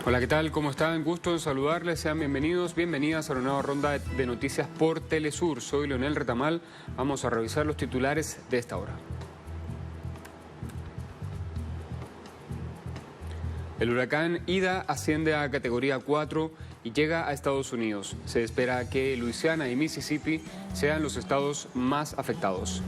Hola, ¿qué tal? ¿Cómo están? Gusto en saludarles. Sean bienvenidos, bienvenidas a una nueva ronda de noticias por Telesur. Soy Leonel Retamal. Vamos a revisar los titulares de esta hora. El huracán Ida asciende a categoría 4 y llega a Estados Unidos. Se espera que Luisiana y Mississippi sean los estados más afectados.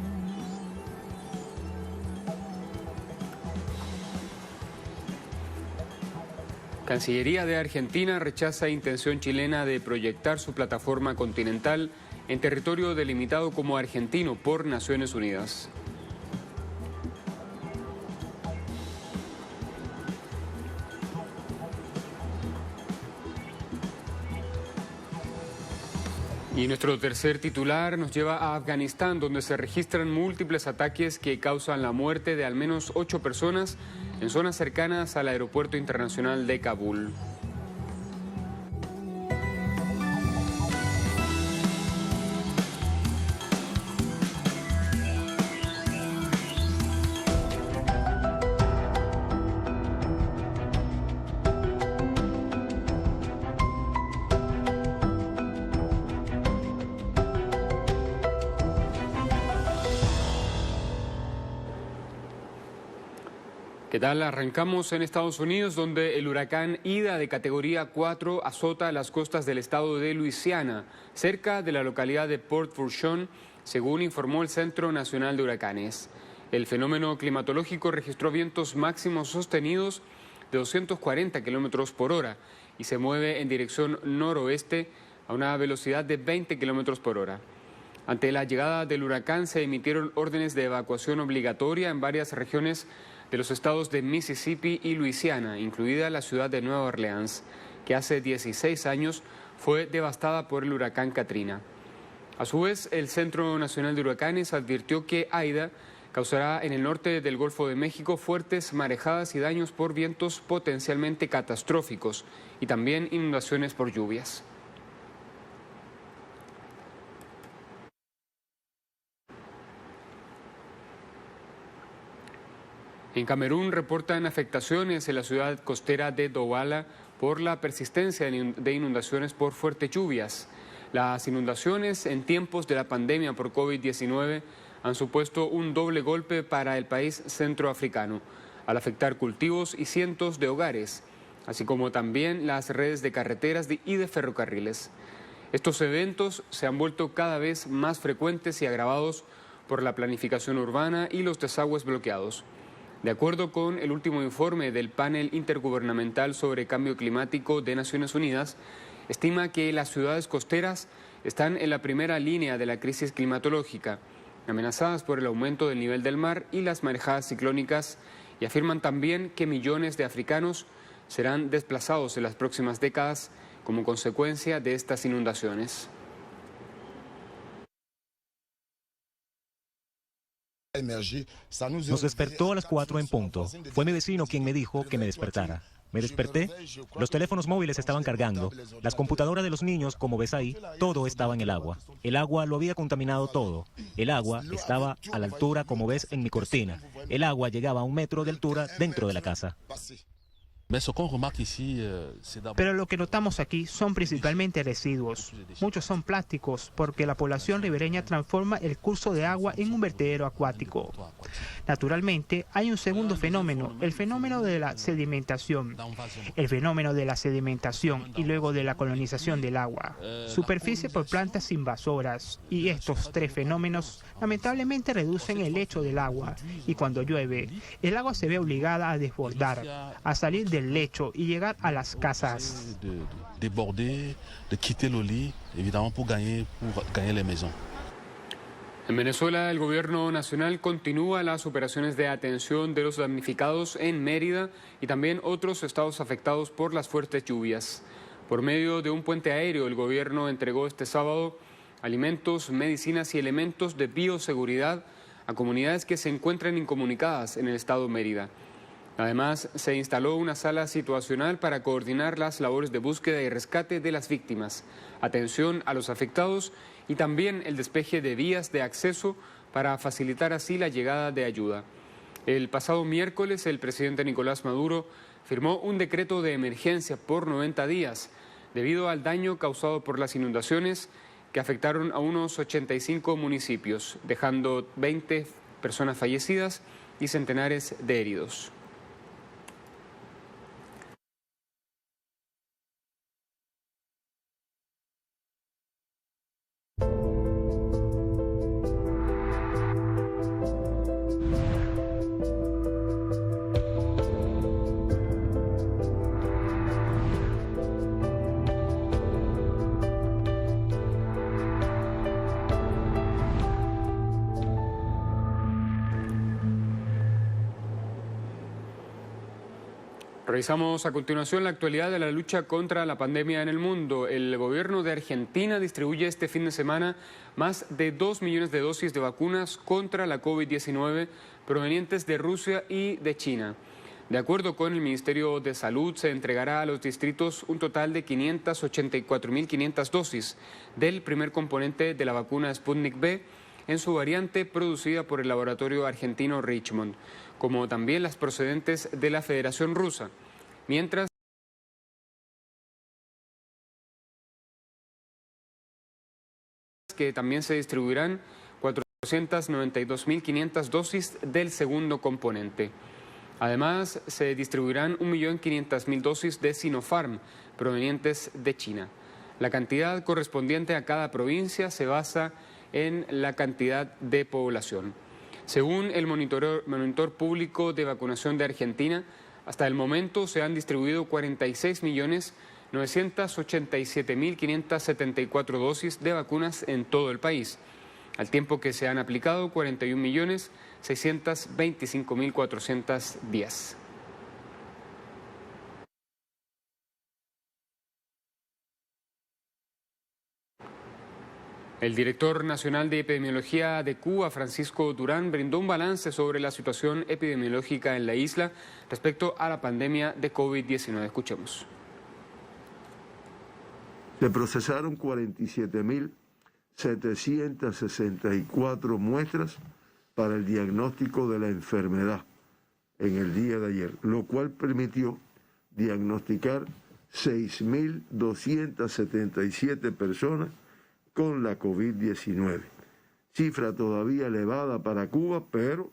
Cancillería de Argentina rechaza intención chilena de proyectar su plataforma continental en territorio delimitado como argentino por Naciones Unidas. Y nuestro tercer titular nos lleva a Afganistán, donde se registran múltiples ataques que causan la muerte de al menos 8 personas en zonas cercanas al aeropuerto internacional de Kabul. ¿Qué tal? Arrancamos en Estados Unidos, donde el huracán Ida de categoría 4 azota las costas del estado de Luisiana, cerca de la localidad de Port Fourchon, según informó el Centro Nacional de Huracanes. El fenómeno climatológico registró vientos máximos sostenidos de 240 kilómetros por hora y se mueve en dirección noroeste a una velocidad de 20 kilómetros por hora. Ante la llegada del huracán se emitieron órdenes de evacuación obligatoria en varias regiones de los estados de Mississippi y Luisiana, incluida la ciudad de Nueva Orleans, que hace 16 años fue devastada por el huracán Katrina. A su vez, el Centro Nacional de Huracanes advirtió que Aida causará en el norte del Golfo de México fuertes marejadas y daños por vientos potencialmente catastróficos y también inundaciones por lluvias. En Camerún reportan afectaciones en la ciudad costera de Douala por la persistencia de inundaciones por fuertes lluvias. Las inundaciones en tiempos de la pandemia por COVID-19 han supuesto un doble golpe para el país centroafricano, al afectar cultivos y cientos de hogares, así como también las redes de carreteras y de ferrocarriles. Estos eventos se han vuelto cada vez más frecuentes y agravados por la planificación urbana y los desagües bloqueados. De acuerdo con el último informe del Panel Intergubernamental sobre Cambio Climático de Naciones Unidas, estima que las ciudades costeras están en la primera línea de la crisis climatológica, amenazadas por el aumento del nivel del mar y las marejadas ciclónicas, y afirman también que millones de africanos serán desplazados en las próximas décadas como consecuencia de estas inundaciones. Nos despertó a las 4 en punto. Fue mi vecino quien me dijo que me despertara. Me desperté, los teléfonos móviles estaban cargando, las computadoras de los niños, como ves ahí, todo estaba en el agua. El agua lo había contaminado todo. El agua estaba a la altura, como ves, en mi cortina. El agua llegaba a 1 metro de altura dentro de la casa. Pero lo que notamos aquí son principalmente residuos. Muchos son plásticos porque la población ribereña transforma el curso de agua en un vertedero acuático. Naturalmente, hay un segundo fenómeno, el fenómeno de la sedimentación. El fenómeno de la sedimentación y luego de la colonización del agua. Superficie por plantas invasoras. Y estos 3 fenómenos lamentablemente reducen el lecho del agua. Y cuando llueve, el agua se ve obligada a desbordar, a salir del lecho y llegar a las casas. En Venezuela, el gobierno nacional continúa las operaciones de atención de los damnificados en Mérida y también otros estados afectados por las fuertes lluvias. Por medio de un puente aéreo, el gobierno entregó este sábado alimentos, medicinas y elementos de bioseguridad a comunidades que se encuentran incomunicadas en el estado Mérida. Además, se instaló una sala situacional para coordinar las labores de búsqueda y rescate de las víctimas, atención a los afectados y también el despeje de vías de acceso para facilitar así la llegada de ayuda. El pasado miércoles, el presidente Nicolás Maduro firmó un decreto de emergencia por 90 días debido al daño causado por las inundaciones que afectaron a unos 85 municipios, dejando 20 personas fallecidas y centenares de heridos. Revisamos a continuación la actualidad de la lucha contra la pandemia en el mundo. El gobierno de Argentina distribuye este fin de semana más de 2 millones de dosis de vacunas contra la COVID-19 provenientes de Rusia y de China. De acuerdo con el Ministerio de Salud, se entregará a los distritos un total de 584.500 dosis del primer componente de la vacuna Sputnik V en su variante producida por el laboratorio argentino Richmond, como también las procedentes de la Federación Rusa, mientras que también se distribuirán 492.500 dosis del segundo componente. Además, se distribuirán 1.500.000 dosis de Sinopharm provenientes de China. La cantidad correspondiente a cada provincia se basa en la cantidad de población. Según el monitor público de vacunación de Argentina, hasta el momento se han distribuido 46.987.574 dosis de vacunas en todo el país, al tiempo que se han aplicado 41.625.410. El director nacional de epidemiología de Cuba, Francisco Durán, brindó un balance sobre la situación epidemiológica en la isla respecto a la pandemia de COVID-19. Escuchemos. Se procesaron 47.764 muestras para el diagnóstico de la enfermedad en el día de ayer, lo cual permitió diagnosticar 6.277 personas con la COVID-19. Cifra todavía elevada para Cuba, pero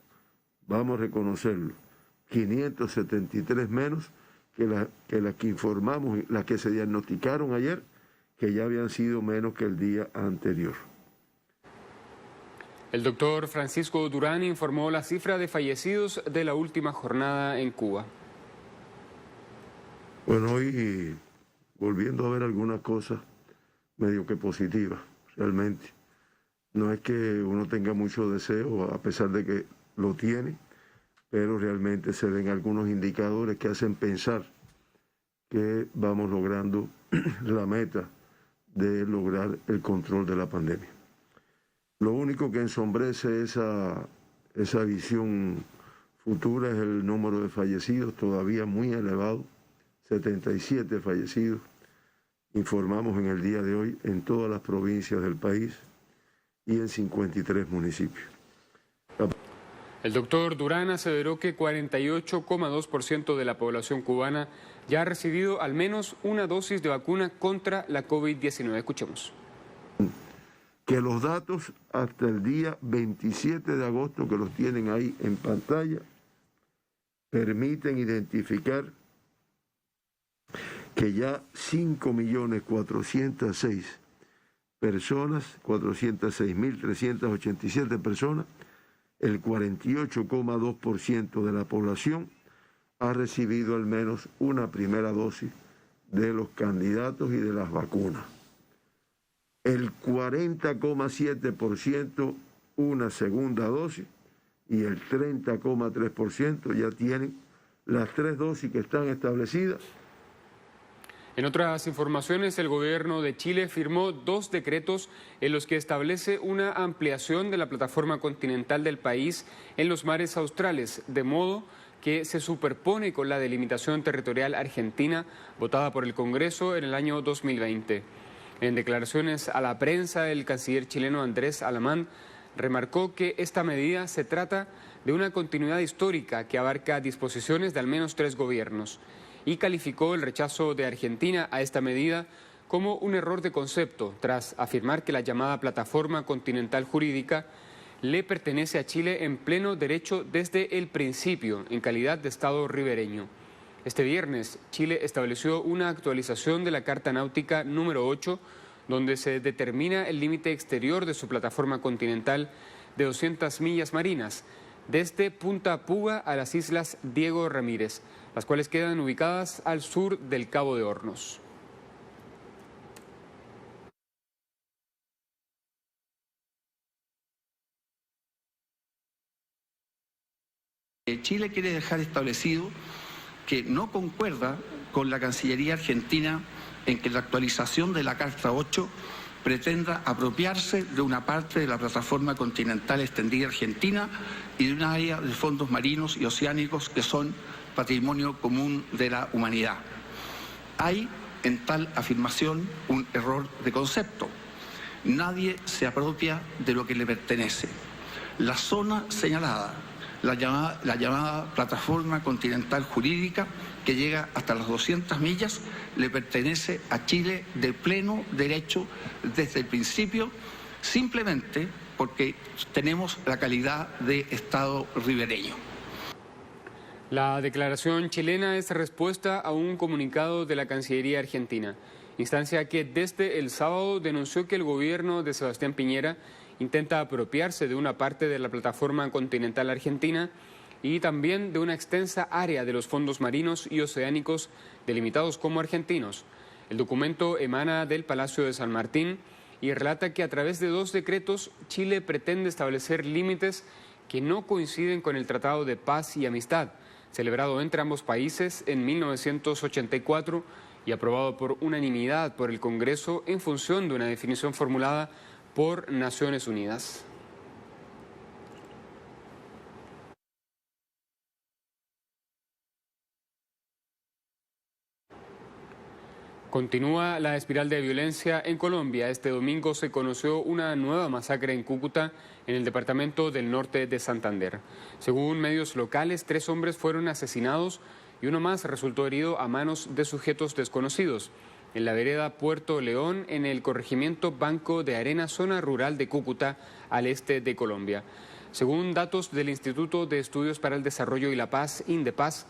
vamos a reconocerlo, 573 menos que las que informamos, las que se diagnosticaron ayer, que ya habían sido menos que el día anterior. El doctor Francisco Durán informó la cifra de fallecidos de la última jornada en Cuba. Bueno, hoy volviendo a ver algunas cosas medio que positivas, realmente. No es que uno tenga mucho deseo, a pesar de que lo tiene, pero realmente se ven algunos indicadores que hacen pensar que vamos logrando la meta de lograr el control de la pandemia. Lo único que ensombrece esa visión futura es el número de fallecidos, todavía muy elevado, 77 fallecidos. Informamos en el día de hoy en todas las provincias del país y en 53 municipios. El doctor Durán aseveró que 48,2% de la población cubana ya ha recibido al menos una dosis de vacuna contra la COVID-19. Escuchemos. Que los datos hasta el día 27 de agosto, que los tienen ahí en pantalla, permiten identificar que ya 5.406.000 personas, 406.387 personas, el 48,2% de la población ha recibido al menos una primera dosis de los candidatos y de las vacunas. El 40,7% una segunda dosis y el 30,3% ya tienen las 3 dosis que están establecidas. En otras informaciones, el gobierno de Chile firmó 2 decretos en los que establece una ampliación de la plataforma continental del país en los mares australes, de modo que se superpone con la delimitación territorial argentina votada por el Congreso en el año 2020. En declaraciones a la prensa, el canciller chileno Andrés Alamán remarcó que esta medida se trata de una continuidad histórica que abarca disposiciones de al menos 3 gobiernos y calificó el rechazo de Argentina a esta medida como un error de concepto, tras afirmar que la llamada plataforma continental jurídica le pertenece a Chile en pleno derecho desde el principio, en calidad de Estado ribereño. Este viernes, Chile estableció una actualización de la Carta Náutica número 8, donde se determina el límite exterior de su plataforma continental de 200 millas marinas, desde Punta Puga a las islas Diego Ramírez, las cuales quedan ubicadas al sur del Cabo de Hornos. Chile quiere dejar establecido que no concuerda con la Cancillería argentina en que la actualización de la Carta 8 pretenda apropiarse de una parte de la plataforma continental extendida argentina y de un área de fondos marinos y oceánicos que son patrimonio común de la humanidad. Hay en tal afirmación un error de concepto. Nadie se apropia de lo que le pertenece. La zona señalada, la llamada plataforma continental jurídica, que llega hasta las 200 millas, le pertenece a Chile de pleno derecho desde el principio, simplemente porque tenemos la calidad de Estado ribereño. La declaración chilena es respuesta a un comunicado de la Cancillería argentina, instancia que desde el sábado denunció que el gobierno de Sebastián Piñera intenta apropiarse de una parte de la plataforma continental argentina y también de una extensa área de los fondos marinos y oceánicos delimitados como argentinos. El documento emana del Palacio de San Martín y relata que a través de 2 decretos Chile pretende establecer límites que no coinciden con el Tratado de Paz y Amistad, celebrado entre ambos países en 1984 y aprobado por unanimidad por el Congreso en función de una definición formulada por Naciones Unidas. Continúa la espiral de violencia en Colombia. Este domingo se conoció una nueva masacre en Cúcuta, en el departamento del norte de Santander. Según medios locales, 3 hombres fueron asesinados y uno más resultó herido a manos de sujetos desconocidos en la vereda Puerto León, en el corregimiento Banco de Arena, zona rural de Cúcuta, al este de Colombia. Según datos del Instituto de Estudios para el Desarrollo y la Paz, INDEPAZ,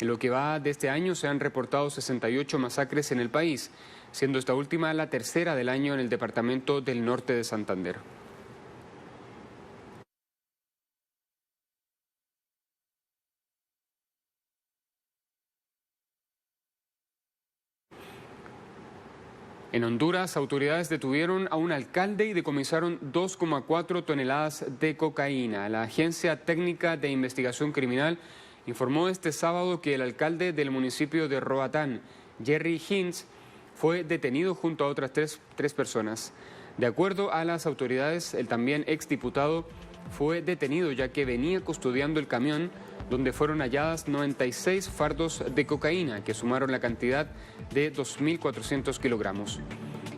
en lo que va de este año se han reportado 68 masacres en el país, siendo esta última la tercera del año en el departamento del norte de Santander. En Honduras, autoridades detuvieron a un alcalde y decomisaron 2,4 toneladas de cocaína. La Agencia Técnica de Investigación Criminal informó este sábado que el alcalde del municipio de Roatán, Jerry Hintz, fue detenido junto a otras tres personas. De acuerdo a las autoridades, el también exdiputado fue detenido ya que venía custodiando el camión donde fueron halladas 96 fardos de cocaína que sumaron la cantidad de 2.400 kilogramos.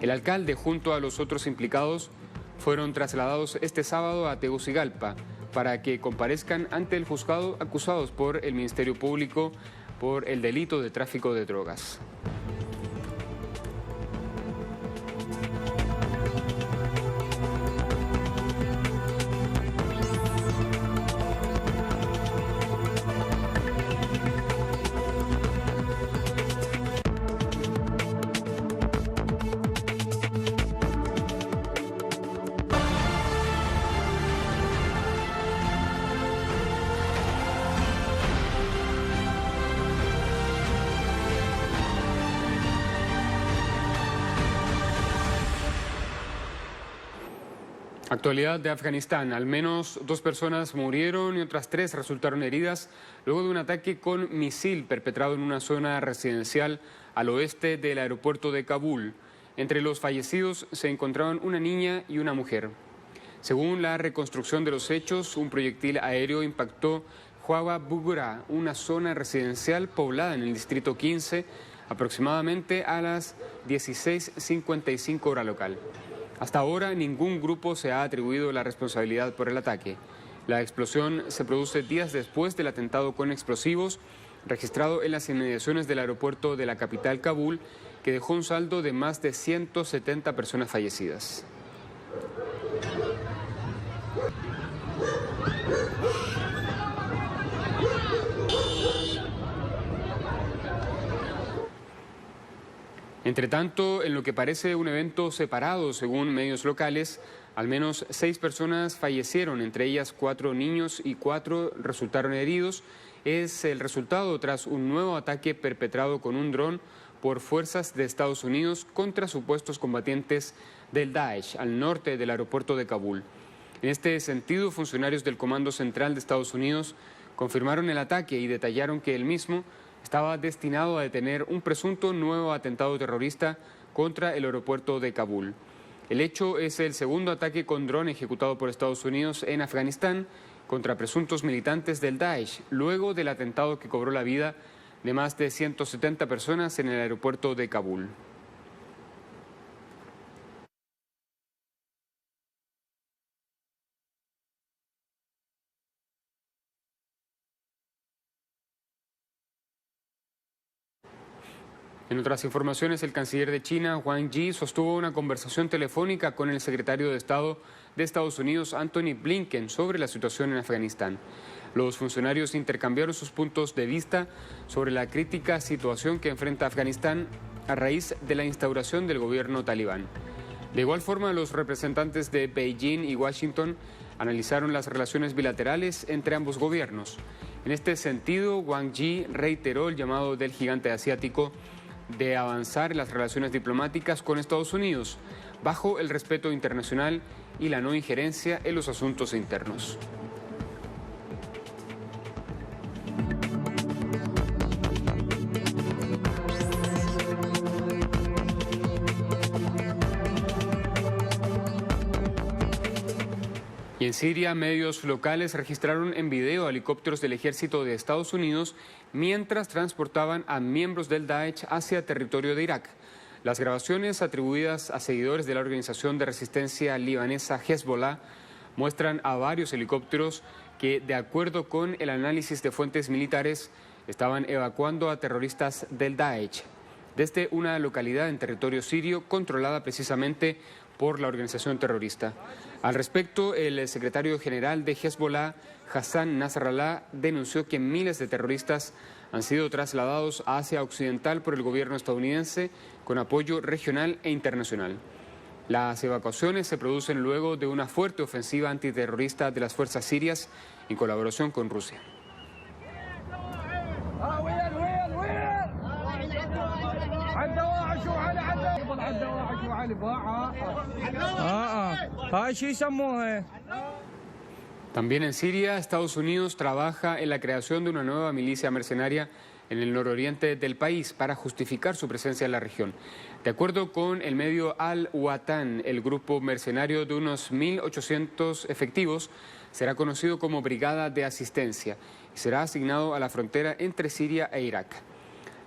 El alcalde junto a los otros implicados fueron trasladados este sábado a Tegucigalpa para que comparezcan ante el juzgado acusados por el Ministerio Público por el delito de tráfico de drogas. Actualidad de Afganistán. Al menos 2 personas murieron y otras 3 resultaron heridas luego de un ataque con misil perpetrado en una zona residencial al oeste del aeropuerto de Kabul. Entre los fallecidos se encontraban una niña y una mujer. Según la reconstrucción de los hechos, un proyectil aéreo impactó Huawa Bugura, una zona residencial poblada en el distrito 15, aproximadamente a las 16:55 hora local. Hasta ahora ningún grupo se ha atribuido la responsabilidad por el ataque. La explosión se produce días después del atentado con explosivos registrado en las inmediaciones del aeropuerto de la capital Kabul, que dejó un saldo de más de 170 personas fallecidas. Entre tanto, en lo que parece un evento separado según medios locales, al menos 6 personas fallecieron, entre ellas 4 niños y 4 resultaron heridos. Es el resultado tras un nuevo ataque perpetrado con un dron por fuerzas de Estados Unidos contra supuestos combatientes del Daesh al norte del aeropuerto de Kabul. En este sentido, funcionarios del Comando Central de Estados Unidos confirmaron el ataque y detallaron que el mismo estaba destinado a detener un presunto nuevo atentado terrorista contra el aeropuerto de Kabul. El hecho es el segundo ataque con dron ejecutado por Estados Unidos en Afganistán contra presuntos militantes del Daesh, luego del atentado que cobró la vida de más de 170 personas en el aeropuerto de Kabul. En otras informaciones, el canciller de China, Wang Yi, sostuvo una conversación telefónica con el secretario de Estado de Estados Unidos, Antony Blinken, sobre la situación en Afganistán. Los funcionarios intercambiaron sus puntos de vista sobre la crítica situación que enfrenta Afganistán a raíz de la instauración del gobierno talibán. De igual forma, los representantes de Beijing y Washington analizaron las relaciones bilaterales entre ambos gobiernos. En este sentido, Wang Yi reiteró el llamado del gigante asiático de avanzar en las relaciones diplomáticas con Estados Unidos, bajo el respeto internacional y la no injerencia en los asuntos internos. Y en Siria, medios locales registraron en video helicópteros del ejército de Estados Unidos mientras transportaban a miembros del Daesh hacia territorio de Irak. Las grabaciones atribuidas a seguidores de la organización de resistencia libanesa Hezbollah muestran a varios helicópteros que, de acuerdo con el análisis de fuentes militares, estaban evacuando a terroristas del Daesh desde una localidad en territorio sirio controlada precisamente por la organización terrorista. Al respecto, el secretario general de Hezbollah, Hassan Nasrallah, denunció que miles de terroristas han sido trasladados a Asia Occidental por el gobierno estadounidense con apoyo regional e internacional. Las evacuaciones se producen luego de una fuerte ofensiva antiterrorista de las fuerzas sirias en colaboración con Rusia. También en Siria, Estados Unidos trabaja en la creación de una nueva milicia mercenaria en el nororiente del país para justificar su presencia en la región. De acuerdo con el medio Al-Watan, el grupo mercenario de unos 1.800 efectivos será conocido como Brigada de Asistencia y será asignado a la frontera entre Siria e Irak.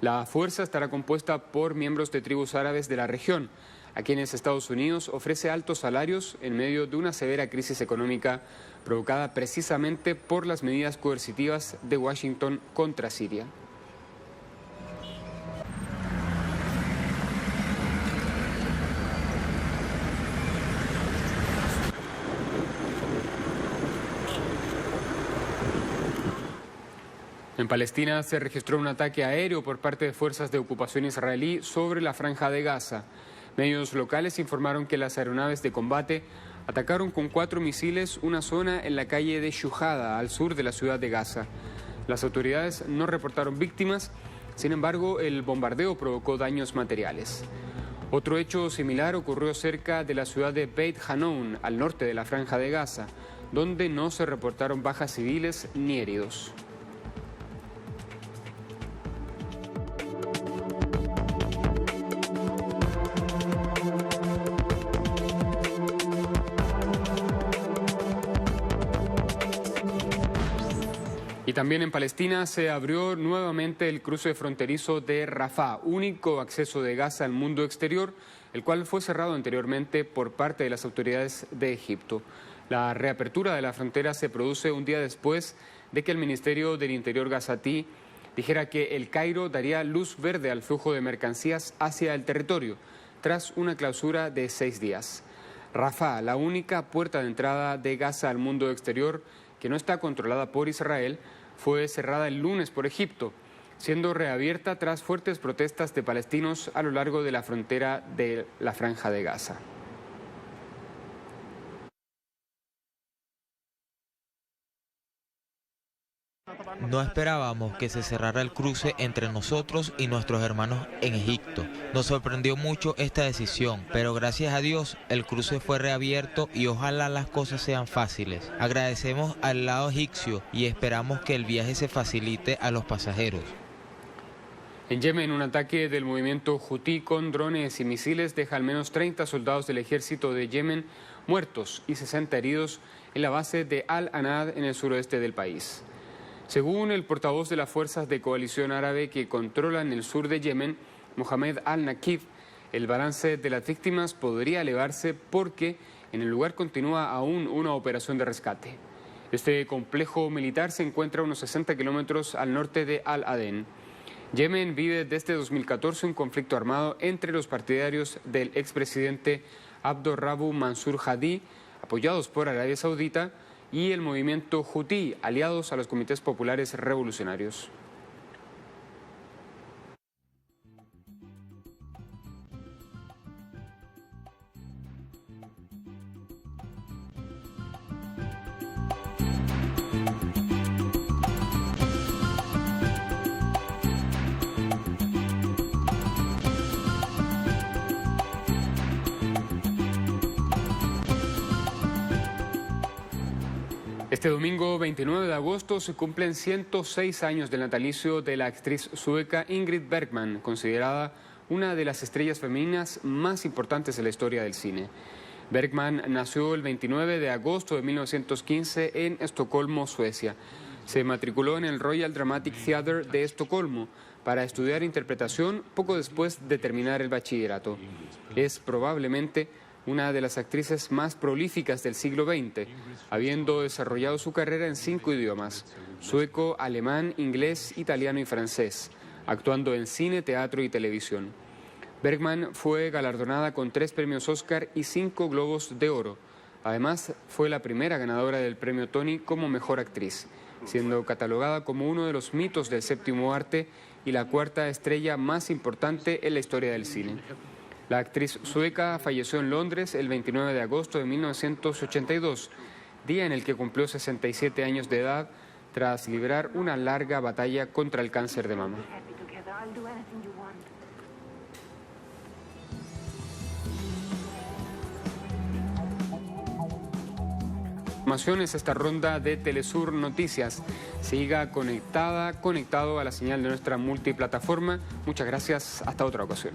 La fuerza estará compuesta por miembros de tribus árabes de la región, a quienes Estados Unidos ofrece altos salarios en medio de una severa crisis económica provocada precisamente por las medidas coercitivas de Washington contra Siria. En Palestina se registró un ataque aéreo por parte de fuerzas de ocupación israelí sobre la franja de Gaza. Medios locales informaron que las aeronaves de combate atacaron con 4 misiles una zona en la calle de Shuhada, al sur de la ciudad de Gaza. Las autoridades no reportaron víctimas, sin embargo, el bombardeo provocó daños materiales. Otro hecho similar ocurrió cerca de la ciudad de Beit Hanoun, al norte de la franja de Gaza, donde no se reportaron bajas civiles ni heridos. Y también en Palestina se abrió nuevamente el cruce fronterizo de Rafah, único acceso de Gaza al mundo exterior, el cual fue cerrado anteriormente por parte de las autoridades de Egipto. La reapertura de la frontera se produce un día después de que el Ministerio del Interior gazatí dijera que El Cairo daría luz verde al flujo de mercancías hacia el territorio, tras una clausura de 6 días. Rafah, la única puerta de entrada de Gaza al mundo exterior que no está controlada por Israel, fue cerrada el lunes por Egipto, siendo reabierta tras fuertes protestas de palestinos a lo largo de la frontera de la Franja de Gaza. No esperábamos que se cerrara el cruce entre nosotros y nuestros hermanos en Egipto. Nos sorprendió mucho esta decisión, pero gracias a Dios el cruce fue reabierto y ojalá las cosas sean fáciles. Agradecemos al lado egipcio y esperamos que el viaje se facilite a los pasajeros. En Yemen, un ataque del movimiento Hutí con drones y misiles deja al menos 30 soldados del ejército de Yemen muertos y 60 heridos en la base de Al-Anad en el suroeste del país. Según el portavoz de las fuerzas de coalición árabe que controlan el sur de Yemen, Mohamed Al-Nakib, el balance de las víctimas podría elevarse porque en el lugar continúa aún una operación de rescate. Este complejo militar se encuentra a unos 60 kilómetros al norte de Al-Aden. Yemen vive desde 2014 un conflicto armado entre los partidarios del expresidente Abdurrabu Mansur Hadi, apoyados por Arabia Saudita, y el movimiento Hutí, aliados a los comités populares revolucionarios. Este domingo 29 de agosto se cumplen 106 años del natalicio de la actriz sueca Ingrid Bergman, considerada una de las estrellas femeninas más importantes de la historia del cine. Bergman nació el 29 de agosto de 1915 en Estocolmo, Suecia. Se matriculó en el Royal Dramatic Theatre de Estocolmo para estudiar interpretación poco después de terminar el bachillerato. Es probablemente una de las actrices más prolíficas del siglo XX, habiendo desarrollado su carrera en 5 idiomas, sueco, alemán, inglés, italiano y francés, actuando en cine, teatro y televisión. Bergman fue galardonada con 3 premios Oscar y 5 Globos de Oro. Además, fue la primera ganadora del premio Tony como mejor actriz, siendo catalogada como uno de los mitos del séptimo arte y la 4ª estrella más importante en la historia del cine. La actriz sueca falleció en Londres el 29 de agosto de 1982, día en el que cumplió 67 años de edad tras librar una larga batalla contra el cáncer de mama. Es esta ronda de Telesur Noticias. Siga conectado a la señal de nuestra multiplataforma. Muchas gracias. Hasta otra ocasión.